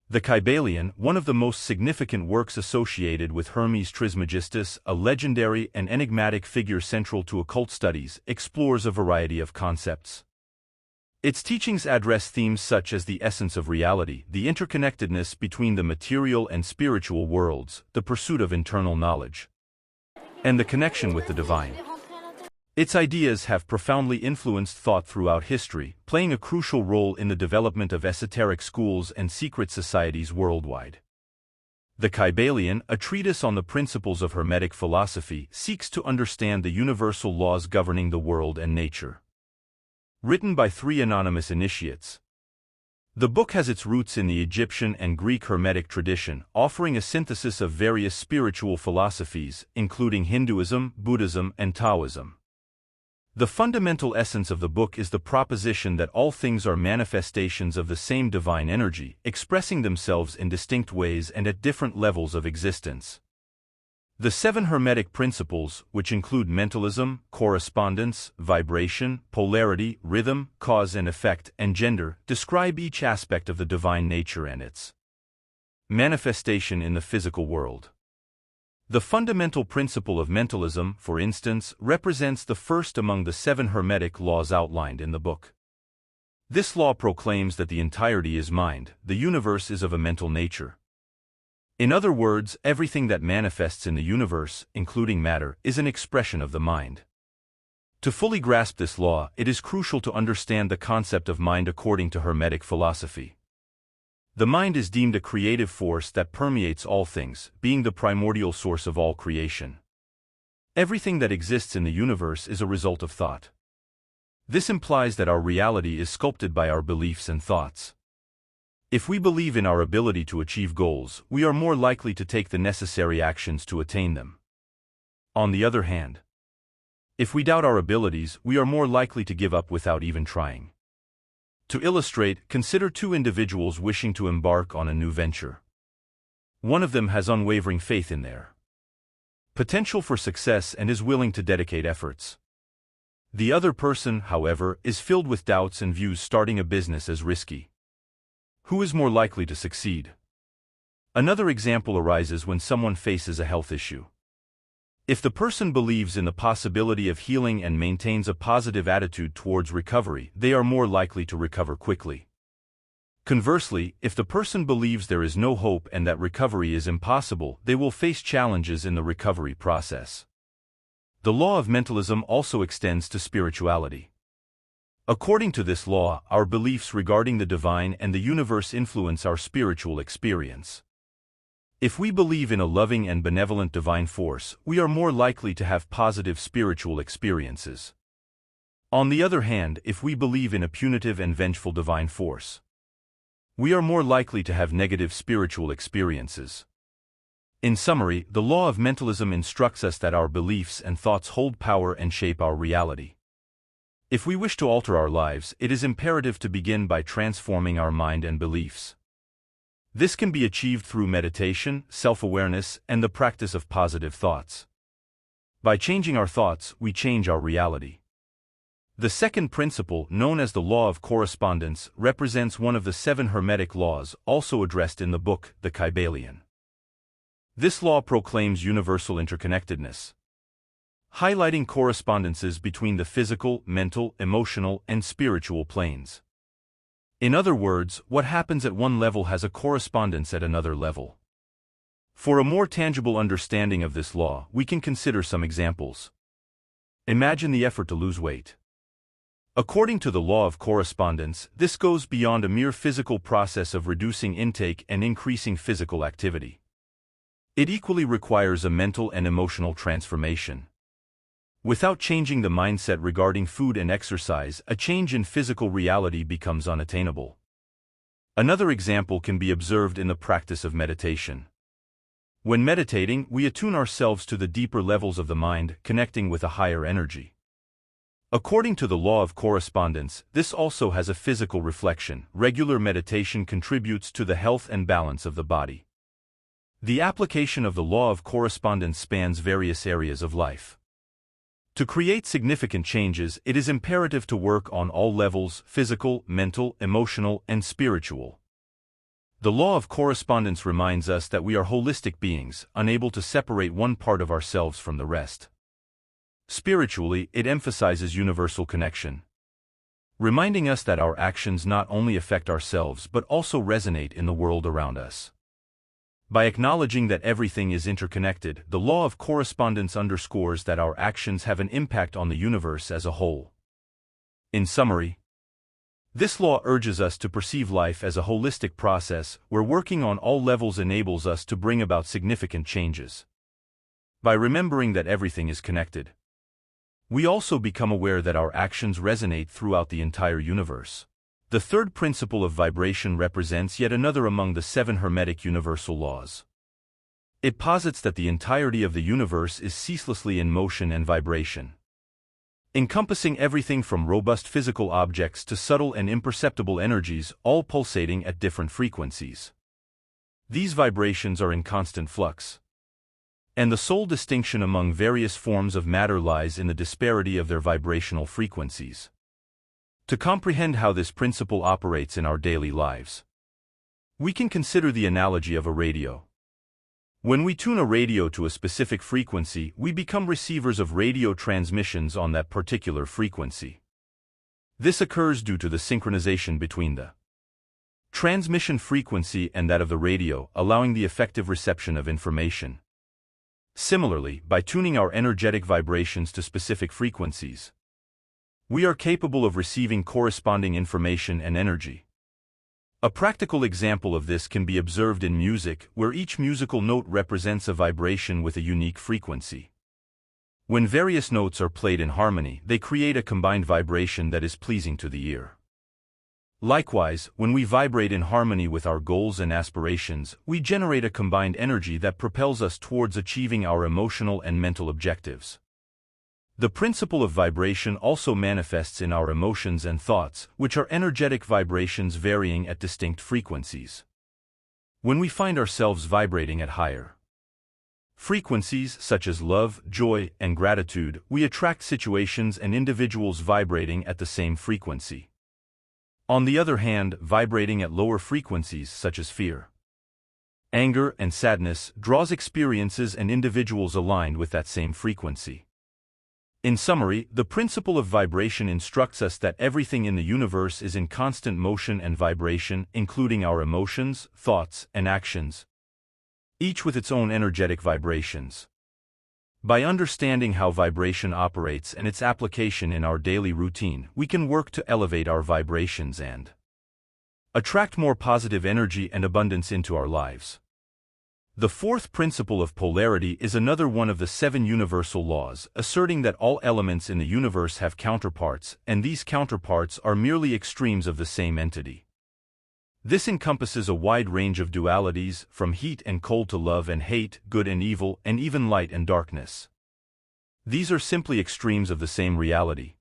The Kybalion, one of the most significant works associated with Hermes Trismegistus, a legendary and enigmatic figure central to occult studies, explores a variety of concepts. Its teachings address themes such as the essence of reality, the interconnectedness between the material and spiritual worlds, the pursuit of internal knowledge, and the connection with the divine. Its ideas have profoundly influenced thought throughout history, playing a crucial role in the development of esoteric schools and secret societies worldwide. The Kybalion, a treatise on the principles of Hermetic philosophy, seeks to understand the universal laws governing the world and nature. Written by 3 anonymous initiates, the book has its roots in the Egyptian and Greek Hermetic tradition, offering a synthesis of various spiritual philosophies, including Hinduism, Buddhism, and Taoism. The fundamental essence of the book is the proposition that all things are manifestations of the same divine energy, expressing themselves in distinct ways and at different levels of existence. The 7 Hermetic principles, which include mentalism, correspondence, vibration, polarity, rhythm, cause and effect, and gender, describe each aspect of the divine nature and its manifestation in the physical world. The fundamental principle of mentalism, for instance, represents the first among the 7 Hermetic laws outlined in the book. This law proclaims that the entirety is mind, the universe is of a mental nature. In other words, everything that manifests in the universe, including matter, is an expression of the mind. To fully grasp this law, it is crucial to understand the concept of mind according to Hermetic philosophy. The mind is deemed a creative force that permeates all things, being the primordial source of all creation. Everything that exists in the universe is a result of thought. This implies that our reality is sculpted by our beliefs and thoughts. If we believe in our ability to achieve goals, we are more likely to take the necessary actions to attain them. On the other hand, if we doubt our abilities, we are more likely to give up without even trying. To illustrate, consider 2 individuals wishing to embark on a new venture. One of them has unwavering faith in their potential for success and is willing to dedicate efforts. The other person, however, is filled with doubts and views starting a business as risky. Who is more likely to succeed? Another example arises when someone faces a health issue. If the person believes in the possibility of healing and maintains a positive attitude towards recovery, they are more likely to recover quickly. Conversely, if the person believes there is no hope and that recovery is impossible, they will face challenges in the recovery process. The law of mentalism also extends to spirituality. According to this law, our beliefs regarding the divine and the universe influence our spiritual experience. If we believe in a loving and benevolent divine force, we are more likely to have positive spiritual experiences. On the other hand, if we believe in a punitive and vengeful divine force, we are more likely to have negative spiritual experiences. In summary, the law of mentalism instructs us that our beliefs and thoughts hold power and shape our reality. If we wish to alter our lives, it is imperative to begin by transforming our mind and beliefs. This can be achieved through meditation, self-awareness, and the practice of positive thoughts. By changing our thoughts, we change our reality. The second principle, known as the law of correspondence, represents one of the 7 Hermetic laws, also addressed in the book, the Kybalion. This law proclaims universal interconnectedness, highlighting correspondences between the physical, mental, emotional, and spiritual planes. In other words, what happens at one level has a correspondence at another level. For a more tangible understanding of this law, we can consider some examples. Imagine the effort to lose weight. According to the law of correspondence, this goes beyond a mere physical process of reducing intake and increasing physical activity. It equally requires a mental and emotional transformation. Without changing the mindset regarding food and exercise, a change in physical reality becomes unattainable. Another example can be observed in the practice of meditation. When meditating, we attune ourselves to the deeper levels of the mind, connecting with a higher energy. According to the law of correspondence, this also has a physical reflection. Regular meditation contributes to the health and balance of the body. The application of the law of correspondence spans various areas of life. To create significant changes, it is imperative to work on all levels: physical, mental, emotional, and spiritual. The law of correspondence reminds us that we are holistic beings, unable to separate one part of ourselves from the rest. Spiritually, it emphasizes universal connection, reminding us that our actions not only affect ourselves but also resonate in the world around us. By acknowledging that everything is interconnected, the law of correspondence underscores that our actions have an impact on the universe as a whole. In summary, this law urges us to perceive life as a holistic process where working on all levels enables us to bring about significant changes. By remembering that everything is connected, we also become aware that our actions resonate throughout the entire universe. The third principle of vibration represents yet another among the 7 Hermetic universal laws. It posits that the entirety of the universe is ceaselessly in motion and vibration, encompassing everything from robust physical objects to subtle and imperceptible energies, all pulsating at different frequencies. These vibrations are in constant flux, and the sole distinction among various forms of matter lies in the disparity of their vibrational frequencies. To comprehend how this principle operates in our daily lives, we can consider the analogy of a radio. When we tune a radio to a specific frequency, we become receivers of radio transmissions on that particular frequency. This occurs due to the synchronization between the transmission frequency and that of the radio, allowing the effective reception of information. Similarly, by tuning our energetic vibrations to specific frequencies, we are capable of receiving corresponding information and energy. A practical example of this can be observed in music, where each musical note represents a vibration with a unique frequency. When various notes are played in harmony, they create a combined vibration that is pleasing to the ear. Likewise, when we vibrate in harmony with our goals and aspirations, we generate a combined energy that propels us towards achieving our emotional and mental objectives. The principle of vibration also manifests in our emotions and thoughts, which are energetic vibrations varying at distinct frequencies. When we find ourselves vibrating at higher frequencies such as love, joy, and gratitude, we attract situations and individuals vibrating at the same frequency. On the other hand, vibrating at lower frequencies such as fear, anger, and sadness draws experiences and individuals aligned with that same frequency. In summary, the principle of vibration instructs us that everything in the universe is in constant motion and vibration, including our emotions, thoughts, and actions, each with its own energetic vibrations. By understanding how vibration operates and its application in our daily routine, we can work to elevate our vibrations and attract more positive energy and abundance into our lives. The fourth principle of polarity is another one of the 7 universal laws, asserting that all elements in the universe have counterparts, and these counterparts are merely extremes of the same entity. This encompasses a wide range of dualities, from heat and cold to love and hate, good and evil, and even light and darkness. These are simply extremes of the same reality,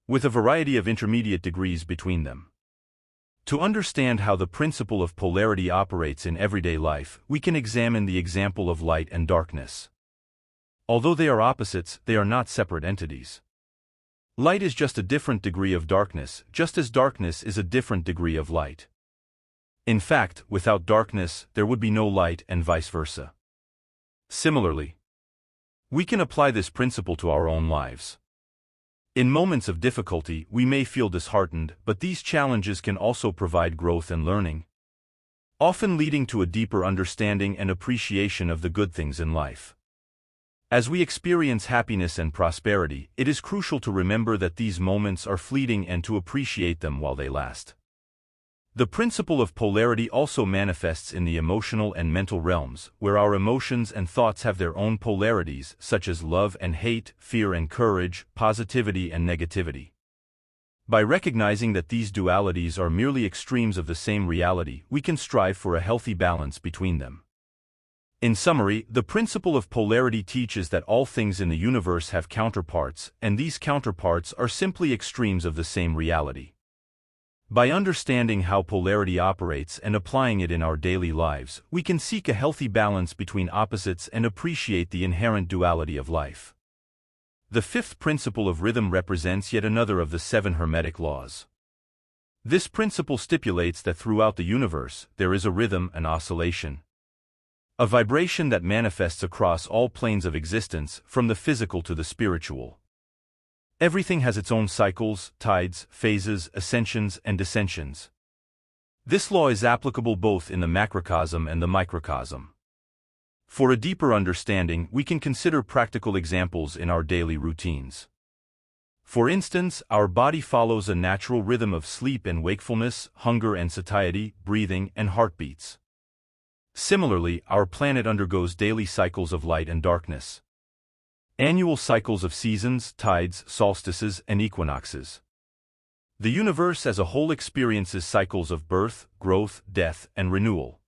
with a variety of intermediate degrees between them. To understand how the principle of polarity operates in everyday life, we can examine the example of light and darkness. Although they are opposites, they are not separate entities. Light is just a different degree of darkness, just as darkness is a different degree of light. In fact, without darkness, there would be no light, and vice versa. Similarly, we can apply this principle to our own lives. In moments of difficulty, we may feel disheartened, but these challenges can also provide growth and learning, often leading to a deeper understanding and appreciation of the good things in life. As we experience happiness and prosperity, it is crucial to remember that these moments are fleeting and to appreciate them while they last. The principle of polarity also manifests in the emotional and mental realms, where our emotions and thoughts have their own polarities, such as love and hate, fear and courage, positivity and negativity. By recognizing that these dualities are merely extremes of the same reality, we can strive for a healthy balance between them. In summary, the principle of polarity teaches that all things in the universe have counterparts, and these counterparts are simply extremes of the same reality. By understanding how polarity operates and applying it in our daily lives, we can seek a healthy balance between opposites and appreciate the inherent duality of life. The fifth principle of rhythm represents yet another of the 7 Hermetic Laws. This principle stipulates that throughout the universe, there is a rhythm and oscillation. A vibration that manifests across all planes of existence, from the physical to the spiritual. Everything has its own cycles, tides, phases, ascensions, and descensions. This law is applicable both in the macrocosm and the microcosm. For a deeper understanding, we can consider practical examples in our daily routines. For instance, our body follows a natural rhythm of sleep and wakefulness, hunger and satiety, breathing and heartbeats. Similarly, our planet undergoes daily cycles of light and darkness. Annual cycles of seasons, tides, solstices, and equinoxes. The universe as a whole experiences cycles of birth, growth, death, and renewal.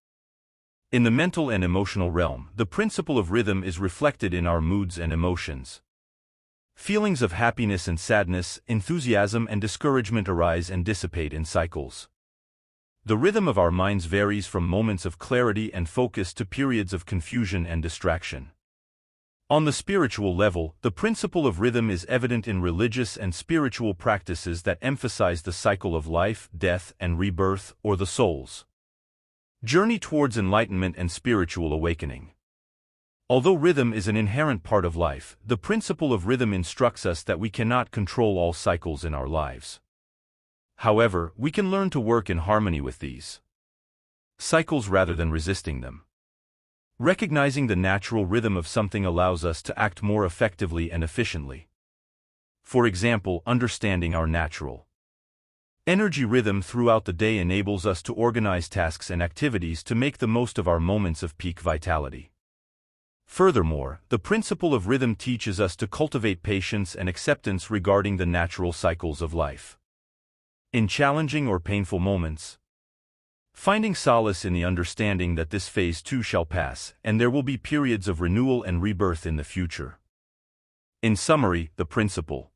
In the mental and emotional realm, the principle of rhythm is reflected in our moods and emotions. Feelings of happiness and sadness, enthusiasm and discouragement arise and dissipate in cycles. The rhythm of our minds varies from moments of clarity and focus to periods of confusion and distraction. On the spiritual level, the principle of rhythm is evident in religious and spiritual practices that emphasize the cycle of life, death, and rebirth, or the soul's journey towards enlightenment and spiritual awakening. Although rhythm is an inherent part of life, the principle of rhythm instructs us that we cannot control all cycles in our lives. However, we can learn to work in harmony with these cycles rather than resisting them. Recognizing the natural rhythm of something allows us to act more effectively and efficiently. For example, understanding our natural energy rhythm throughout the day enables us to organize tasks and activities to make the most of our moments of peak vitality. Furthermore, the principle of rhythm teaches us to cultivate patience and acceptance regarding the natural cycles of life. In challenging or painful moments, finding solace in the understanding that this phase too shall pass, and there will be periods of renewal and rebirth in the future. In summary, the principle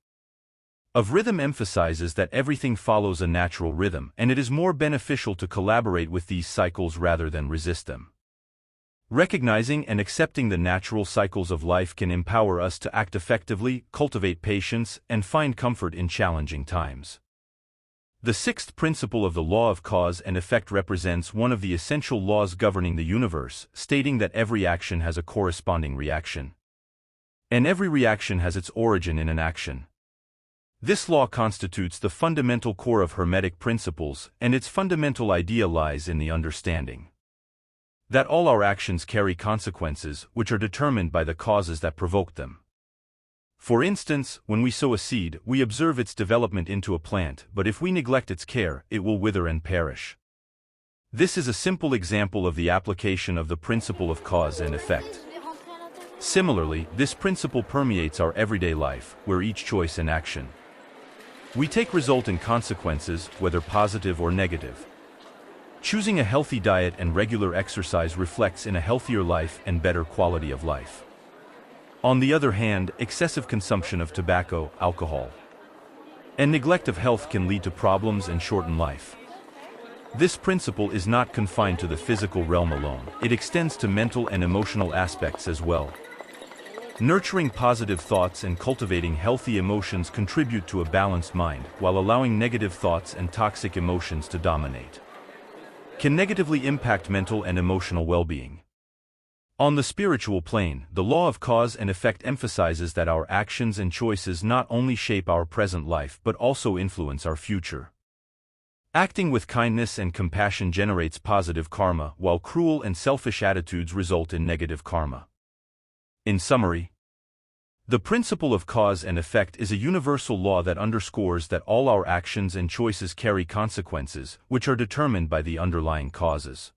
of rhythm emphasizes that everything follows a natural rhythm, and it is more beneficial to collaborate with these cycles rather than resist them. Recognizing and accepting the natural cycles of life can empower us to act effectively, cultivate patience, and find comfort in challenging times. The sixth principle of the law of cause and effect represents one of the essential laws governing the universe, stating that every action has a corresponding reaction. And every reaction has its origin in an action. This law constitutes the fundamental core of Hermetic principles, and its fundamental idea lies in the understanding that all our actions carry consequences, which are determined by the causes that provoked them. For instance, when we sow a seed, we observe its development into a plant, but if we neglect its care, it will wither and perish. This is a simple example of the application of the principle of cause and effect. Similarly, this principle permeates our everyday life, where each choice and action we take result in consequences, whether positive or negative. Choosing a healthy diet and regular exercise reflects in a healthier life and better quality of life. On the other hand, excessive consumption of tobacco, alcohol, and neglect of health can lead to problems and shorten life. This principle is not confined to the physical realm alone, it extends to mental and emotional aspects as well. Nurturing positive thoughts and cultivating healthy emotions contribute to a balanced mind, while allowing negative thoughts and toxic emotions to dominate can negatively impact mental and emotional well-being. On the spiritual plane, the law of cause and effect emphasizes that our actions and choices not only shape our present life but also influence our future. Acting with kindness and compassion generates positive karma, while cruel and selfish attitudes result in negative karma. In summary, the principle of cause and effect is a universal law that underscores that all our actions and choices carry consequences, which are determined by the underlying causes.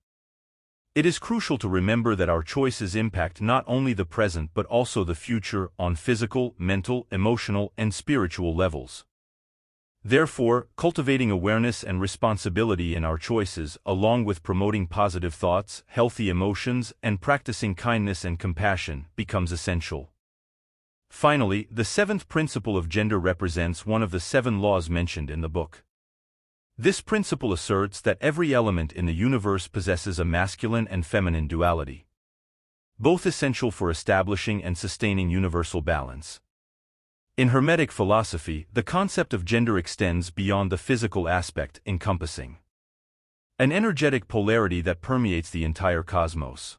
It is crucial to remember that our choices impact not only the present but also the future on physical, mental, emotional, and spiritual levels. Therefore, cultivating awareness and responsibility in our choices, along with promoting positive thoughts, healthy emotions, and practicing kindness and compassion, becomes essential. Finally, the seventh principle of gender represents one of the 7 laws mentioned in the book. This principle asserts that every element in the universe possesses a masculine and feminine duality, both essential for establishing and sustaining universal balance. In Hermetic philosophy, the concept of gender extends beyond the physical aspect, encompassing an energetic polarity that permeates the entire cosmos.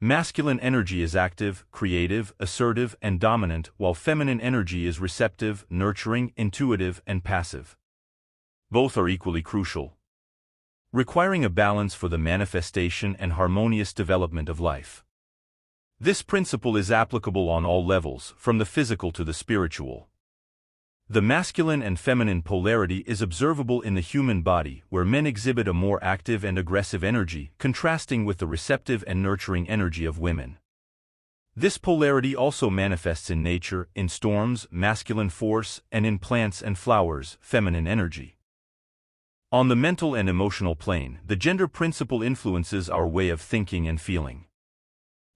Masculine energy is active, creative, assertive, and dominant, while feminine energy is receptive, nurturing, intuitive, and passive. Both are equally crucial, requiring a balance for the manifestation and harmonious development of life. This principle is applicable on all levels, from the physical to the spiritual. The masculine and feminine polarity is observable in the human body, where men exhibit a more active and aggressive energy, contrasting with the receptive and nurturing energy of women. This polarity also manifests in nature, in storms, masculine force, and in plants and flowers, feminine energy. On the mental and emotional plane, the gender principle influences our way of thinking and feeling.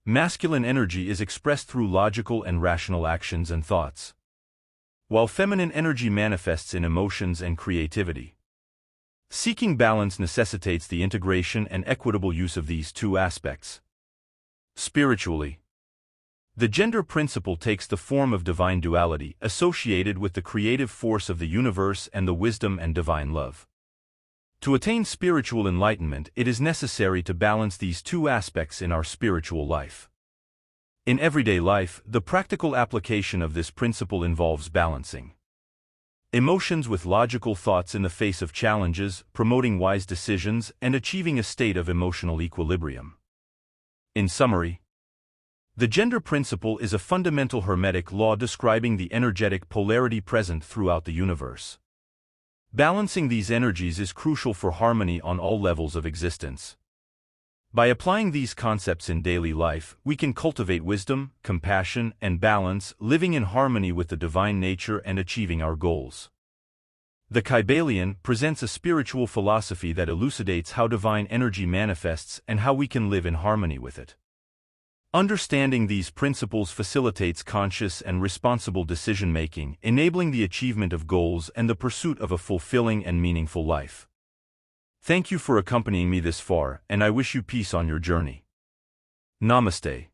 Masculine energy is expressed through logical and rational actions and thoughts, while feminine energy manifests in emotions and creativity. Seeking balance necessitates the integration and equitable use of these two aspects. Spiritually, the gender principle takes the form of divine duality, associated with the creative force of the universe and the wisdom and divine love. To attain spiritual enlightenment, it is necessary to balance these two aspects in our spiritual life. In everyday life, the practical application of this principle involves balancing emotions with logical thoughts in the face of challenges, promoting wise decisions, and achieving a state of emotional equilibrium. In summary, the gender principle is a fundamental Hermetic law describing the energetic polarity present throughout the universe. Balancing these energies is crucial for harmony on all levels of existence. By applying these concepts in daily life, we can cultivate wisdom, compassion, and balance, living in harmony with the divine nature and achieving our goals. The Kybalion presents a spiritual philosophy that elucidates how divine energy manifests and how we can live in harmony with it. Understanding these principles facilitates conscious and responsible decision-making, enabling the achievement of goals and the pursuit of a fulfilling and meaningful life. Thank you for accompanying me this far, and I wish you peace on your journey. Namaste.